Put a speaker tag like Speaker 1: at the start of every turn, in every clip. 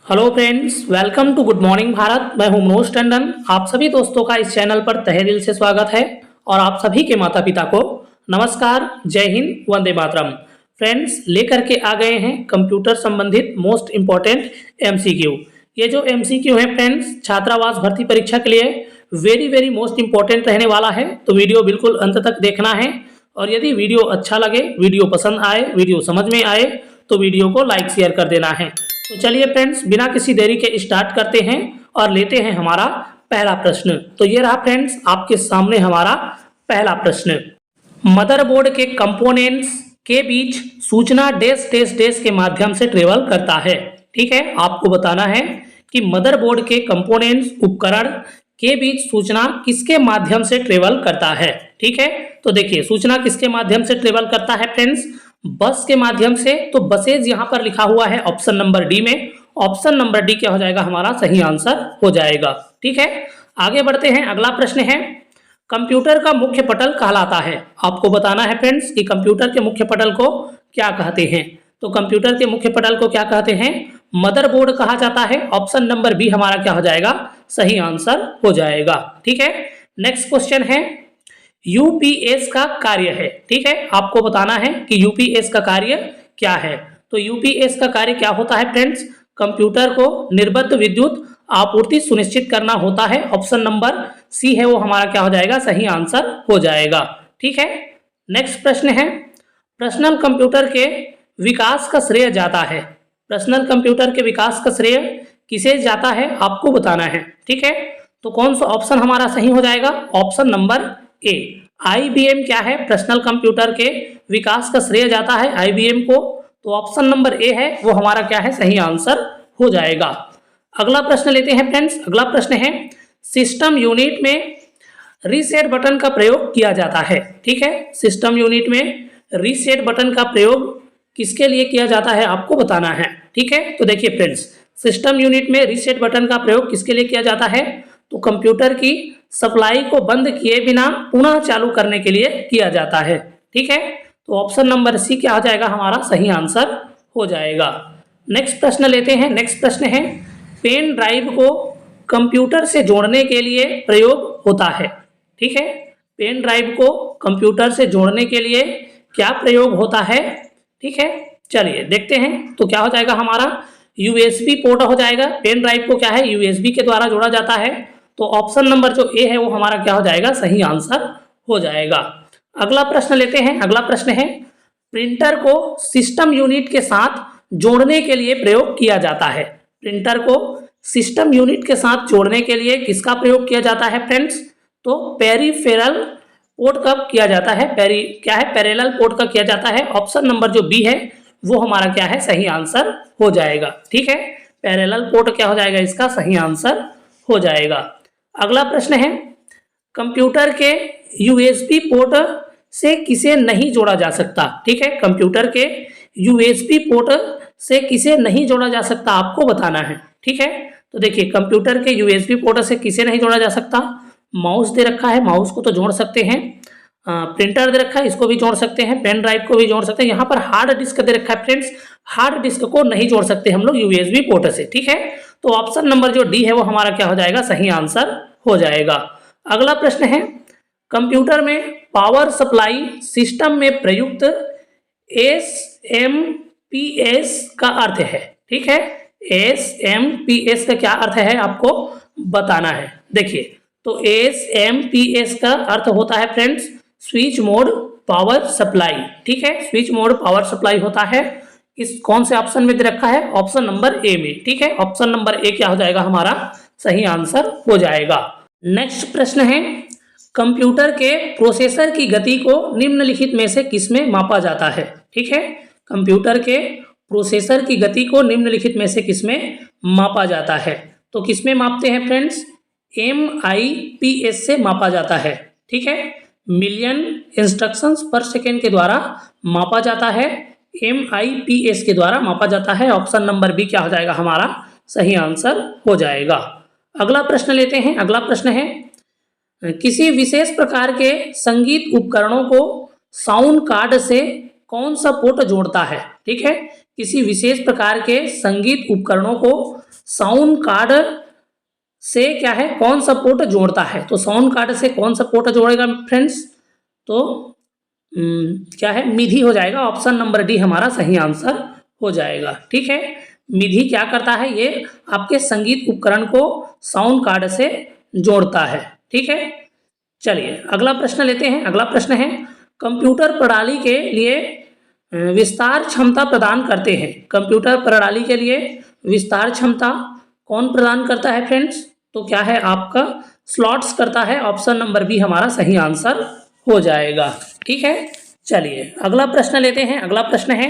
Speaker 1: Hello friends, welcome to good morning Bharat. मैं हूं मनोज टंडन। आप सभी दोस्तों का इस चैनल पर तहे दिल से स्वागत है और आप सभी के माता पिता को नमस्कार, जय हिंद, वंदे मातरम। फ्रेंड्स, लेकर के आ गए हैं कंप्यूटर संबंधित मोस्ट इम्पोर्टेंट एमसीक्यू। ये जो एमसीक्यू है फ्रेंड्स, छात्रावास भर्ती परीक्षा के लिए वेरी वेरी मोस्ट इम्पोर्टेंट रहने वाला है, तो वीडियो बिल्कुल अंत तक देखना है। और यदि वीडियो अच्छा लगे, वीडियो पसंद आए, वीडियो समझ में आए तो वीडियो को लाइक शेयर कर देना है। तो चलिए फ्रेंड्स, बिना किसी देरी के स्टार्ट करते हैं और लेते हैं हमारा पहला प्रश्न। तो ये रहा फ्रेंड्स आपके सामने हमारा पहला प्रश्न। मदरबोर्ड के कंपोनेंट्स के बीच सूचना डैश डैश डैश के माध्यम से ट्रेवल करता है। ठीक है, आपको बताना है कि मदरबोर्ड के कंपोनेंट्स उपकरण के बीच सूचना किसके माध्यम से ट्रेवल करता है। ठीक है, तो देखिए सूचना किसके माध्यम से ट्रेवल करता है फ्रेंड्स, बस के माध्यम से। तो बसेज यहां पर लिखा हुआ है ऑप्शन नंबर डी में। ऑप्शन नंबर डी क्या हो जाएगा, हमारा सही आंसर हो जाएगा। ठीक है, आगे बढ़ते हैं। अगला प्रश्न है, कंप्यूटर का मुख्य पटल कहलाता है। आपको बताना है फ्रेंड्स कि कंप्यूटर के मुख्य पटल को क्या कहते हैं। तो कंप्यूटर के मुख्य पटल को क्या कहते हैं, मदरबोर्ड कहा जाता है। ऑप्शन नंबर बी हमारा क्या हो जाएगा, सही आंसर हो जाएगा। ठीक है, नेक्स्ट क्वेश्चन है, यूपीएस का कार्य है। ठीक है, आपको बताना है कि यूपीएस का कार्य क्या है। तो यूपीएस का कार्य क्या होता है फ्रेंड्स, कंप्यूटर को निर्बाध विद्युत आपूर्ति सुनिश्चित करना होता है। ऑप्शन नंबर सी है वो हमारा क्या हो जाएगा, सही आंसर हो जाएगा। ठीक है, नेक्स्ट प्रश्न है, पर्सनल कंप्यूटर के विकास का श्रेय जाता है। पर्सनल कंप्यूटर के विकास का श्रेय किसे जाता है, आपको बताना है। ठीक है, तो कौन सा ऑप्शन हमारा सही हो जाएगा, ऑप्शन नंबर ए आईबीएम क्या है, पर्सनल कंप्यूटर के विकास का श्रेय जाता है आईबीएम को। तो ऑप्शन नंबर ए है वो हमारा क्या है, सही आंसर हो जाएगा। अगला प्रश्न लेते हैं फ्रेंड्स। अगला प्रश्न है, सिस्टम यूनिट में रीसेट बटन का प्रयोग किया जाता है। ठीक है, सिस्टम यूनिट में रीसेट बटन का प्रयोग किसके लिए किया जाता है, आपको बताना है। ठीक है, तो देखिए फ्रेंड्स, सिस्टम यूनिट में रीसेट बटन का प्रयोग किसके लिए किया जाता है, तो कंप्यूटर की सप्लाई को बंद किए बिना पुनः चालू करने के लिए किया जाता है। ठीक है, तो ऑप्शन नंबर सी क्या हो जाएगा, हमारा सही आंसर हो जाएगा। नेक्स्ट प्रश्न लेते हैं। नेक्स्ट प्रश्न है, पेन ड्राइव को कंप्यूटर से जोड़ने के लिए प्रयोग होता है। ठीक है, पेन ड्राइव को कंप्यूटर से जोड़ने के लिए क्या प्रयोग होता है। ठीक है, चलिए देखते हैं। तो क्या हो जाएगा हमारा, यूएसबी पोर्ट हो जाएगा। पेन ड्राइव को क्या है, यूएसबी के द्वारा जोड़ा जाता है। तो ऑप्शन नंबर जो ए है वो हमारा क्या हो जाएगा, सही आंसर हो जाएगा। अगला प्रश्न लेते हैं। अगला प्रश्न है, प्रिंटर को सिस्टम यूनिट के साथ जोड़ने के लिए प्रयोग किया जाता है। प्रिंटर को सिस्टम यूनिट के साथ जोड़ने के लिए किसका प्रयोग किया जाता है फ्रेंड्स, तो पेरिफेरल पोर्ट का किया जाता है। क्या है, पैरेलल पोर्ट का किया जाता है। ऑप्शन नंबर जो बी है वो हमारा क्या है, सही आंसर हो जाएगा। ठीक है, पैरेलल पोर्ट क्या हो जाएगा, इसका सही आंसर हो जाएगा। अगला प्रश्न है, कंप्यूटर के यूएसबी पोर्ट से किसे नहीं जोड़ा जा सकता। ठीक है, कंप्यूटर के यूएसबी पोर्ट से किसे नहीं जोड़ा जा सकता, आपको बताना है। ठीक है, तो देखिए कंप्यूटर के यूएसबी पोर्ट से किसे नहीं जोड़ा जा सकता, माउस दे रखा है, माउस को तो जोड़ सकते हैं। प्रिंटर दे रखा है, इसको भी जोड़ सकते हैं। पेन ड्राइव को भी जोड़ सकते हैं। यहाँ पर हार्ड डिस्क दे रखा है फ्रेंड्स, हार्ड डिस्क को नहीं जोड़ सकते हम लोग यूएसबी पोर्ट से। ठीक है, तो ऑप्शन नंबर जो डी है वो हमारा क्या हो जाएगा, सही आंसर हो जाएगा। अगला प्रश्न है, कंप्यूटर में पावर सप्लाई सिस्टम में प्रयुक्त एसएमपीएस का अर्थ है। ठीक है, एसएमपीएस का क्या अर्थ है आपको बताना है। देखिए, तो एसएमपीएस का अर्थ होता है friends switch mode power supply. ठीक है, स्विच मोड पावर सप्लाई होता है। इस कौन से ऑप्शन में दे रखा है, ऑप्शन नंबर ए में। ठीक है, ऑप्शन नंबर ए क्या हो जाएगा, हमारा सही आंसर हो जाएगा। नेक्स्ट प्रश्न है, कंप्यूटर के प्रोसेसर की गति को निम्नलिखित में से किसमें मापा जाता है। ठीक है, कंप्यूटर के प्रोसेसर की गति को निम्नलिखित में से किसमें मापा जाता है। तो किसमें मापते हैं फ्रेंड्स, MIPS से मापा जाता है। ठीक है, मिलियन इंस्ट्रक्शंस पर सेकेंड के द्वारा मापा जाता है, MIPS के द्वारा मापा जाता है। ऑप्शन नंबर बी क्या हो जाएगा, हमारा सही आंसर हो जाएगा। अगला प्रश्न लेते हैं। अगला प्रश्न है, किसी विशेष प्रकार के संगीत उपकरणों को साउंड कार्ड से कौन सा पोर्ट जोड़ता है। ठीक है, किसी विशेष प्रकार के संगीत उपकरणों को साउंड कार्ड से क्या है, कौन सा पोर्ट जोड़ता है? तो साउंड कार्ड से कौन सा पोर्ट जोड़ेगा फ्रेंड्स? तो क्या है, मिधी हो जाएगा। ऑप्शन नंबर डी हमारा सही आंसर हो जाएगा। ठीक है, मिधी क्या करता है, ये आपके संगीत उपकरण को साउंड कार्ड से जोड़ता है। ठीक है, चलिए अगला प्रश्न लेते हैं। अगला प्रश्न है, कंप्यूटर प्रणाली के लिए विस्तार क्षमता प्रदान करते हैं। कंप्यूटर प्रणाली के लिए विस्तार क्षमता कौन प्रदान करता है फ्रेंड्स? तो क्या है आपका स्लॉट्स करता है। ऑप्शन नंबर बी हमारा सही आंसर हो जाएगा। ठीक है, चलिए अगला प्रश्न लेते हैं। अगला प्रश्न है,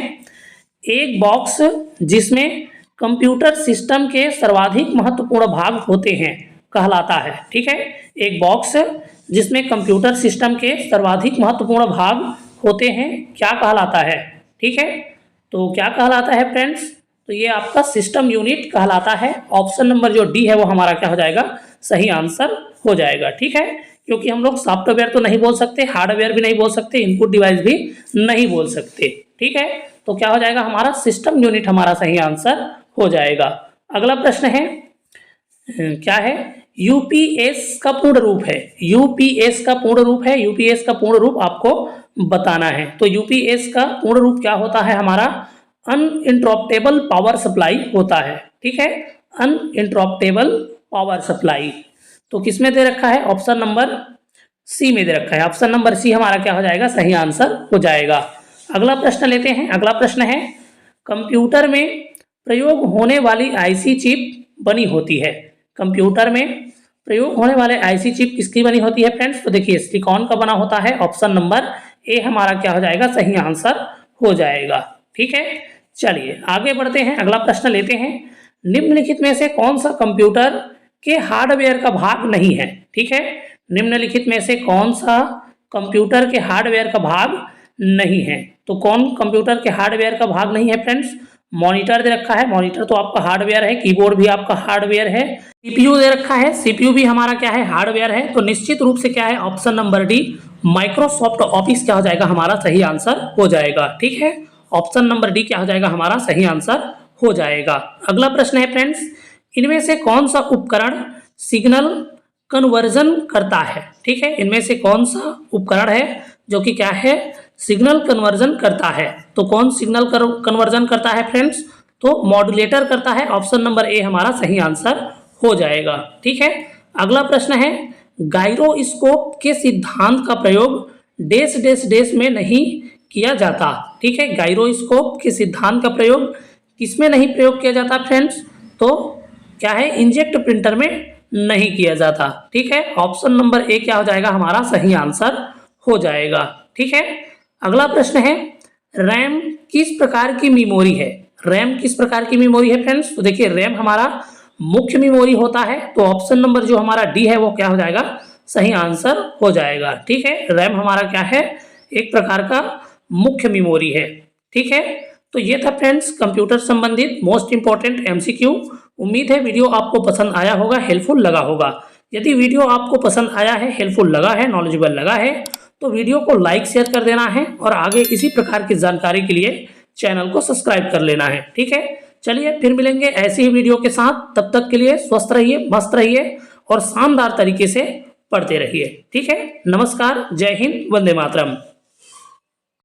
Speaker 1: एक बॉक्स जिसमें कंप्यूटर सिस्टम के सर्वाधिक महत्वपूर्ण भाग होते हैं कहलाता है। ठीक है, एक बॉक्स जिसमें कंप्यूटर सिस्टम के सर्वाधिक महत्वपूर्ण भाग होते हैं क्या कहलाता है? ठीक है, तो क्या कहलाता है फ्रेंड्स? तो ये आपका सिस्टम यूनिट कहलाता है। ऑप्शन नंबर जो डी है वो हमारा क्या हो जाएगा, सही आंसर हो जाएगा। ठीक है, क्योंकि हम लोग सॉफ्टवेयर तो नहीं बोल सकते, हार्डवेयर भी नहीं बोल सकते, इनपुट डिवाइस भी नहीं बोल सकते। ठीक है, तो क्या हो जाएगा हमारा सिस्टम यूनिट हमारा सही आंसर हो जाएगा। अगला प्रश्न है, क्या है, यूपीएस का पूर्ण रूप है। यूपीएस का पूर्ण रूप है, यूपीएस का पूर्ण रूप आपको बताना है। तो यूपीएस का पूर्ण रूप क्या होता है हमारा, अनइंटरप्टेबल पावर सप्लाई होता है। ठीक है, अनइंटरप्टेबल पावर सप्लाई तो किसमें दे रखा है? ऑप्शन नंबर सी में दे रखा है। ऑप्शन नंबर सी हमारा क्या हो जाएगा, सही आंसर हो जाएगा। अगला प्रश्न लेते हैं। अगला प्रश्न है, कंप्यूटर में प्रयोग होने वाली आईसी चिप बनी होती है। कंप्यूटर में प्रयोग होने वाले आईसी चिप किसकी बनी होती है फ्रेंड्स? तो देखिए सिलिकॉन का बना होता है। ऑप्शन नंबर ए हमारा क्या हो जाएगा, सही आंसर हो जाएगा। ठीक है, चलिए आगे बढ़ते हैं। अगला प्रश्न लेते हैं, निम्नलिखित में से कौन सा कंप्यूटर के हार्डवेयर का भाग नहीं है? ठीक है, निम्नलिखित में से कौन सा कंप्यूटर के हार्डवेयर का भाग नहीं है? तो कौन कंप्यूटर के हार्डवेयर का भाग नहीं है फ्रेंड्स? मॉनिटर दे रखा है, मॉनिटर तो आपका हार्डवेयर है, कीबोर्ड भी आपका हार्डवेयर है, सीपीयू दे रखा है, सीपीयू भी हमारा क्या है, हार्डवेयर है। तो निश्चित रूप से क्या है, option number D Microsoft office क्या हो जाएगा, हमारा सही आंसर हो जाएगा। ठीक है, ऑप्शन नंबर डी क्या हो जाएगा, हमारा सही आंसर हो जाएगा। अगला प्रश्न है फ्रेंड्स, इनमें से कौन सा उपकरण सिग्नल कन्वर्जन करता है? ठीक है, इनमें से कौन सा उपकरण है जो कि क्या है, सिग्नल कन्वर्जन करता है? तो कौन सिग्नल कन्वर्जन करता है फ्रेंड्स? तो मॉड्यूलेटर करता है। ऑप्शन नंबर ए हमारा सही आंसर हो जाएगा। ठीक है, अगला प्रश्न है, गायरोस्कोप के सिद्धांत का प्रयोग डैश डैश डैश में नहीं किया जाता। ठीक है, गायरोस्कोप के सिद्धांत का प्रयोग किसमें नहीं प्रयोग किया जाता फ्रेंड्स? तो क्या है, इंजेक्ट प्रिंटर में नहीं किया जाता। ठीक है, ऑप्शन नंबर ए क्या हो जाएगा, हमारा सही आंसर हो जाएगा। ठीक है, अगला प्रश्न है, रैम किस प्रकार की मेमोरी है? रैम किस प्रकार की मेमोरी है फ्रेंड्स? तो देखिए रैम हमारा मुख्य मेमोरी होता है। तो ऑप्शन नंबर जो हमारा डी है वो क्या हो जाएगा, सही आंसर हो जाएगा। ठीक है, रैम हमारा क्या है, एक प्रकार का मुख्य मेमोरी है। ठीक है, तो ये था फ्रेंड्स कंप्यूटर संबंधित मोस्ट इंपॉर्टेंट एमसीक्यू। उम्मीद है वीडियो आपको पसंद आया होगा, हेल्पफुल लगा होगा। यदि वीडियो आपको पसंद आया है, हेल्पफुल लगा है, नॉलेजेबल लगा है, तो वीडियो को लाइक शेयर कर देना है और आगे इसी प्रकार की जानकारी के लिए चैनल को सब्सक्राइब कर लेना है। ठीक है, चलिए फिर मिलेंगे ऐसे ही वीडियो के साथ। तब तक के लिए स्वस्थ रहिए, मस्त रहिए और शानदार तरीके से पढ़ते रहिए। ठीक है, नमस्कार, जय हिंद, वंदे मातरम।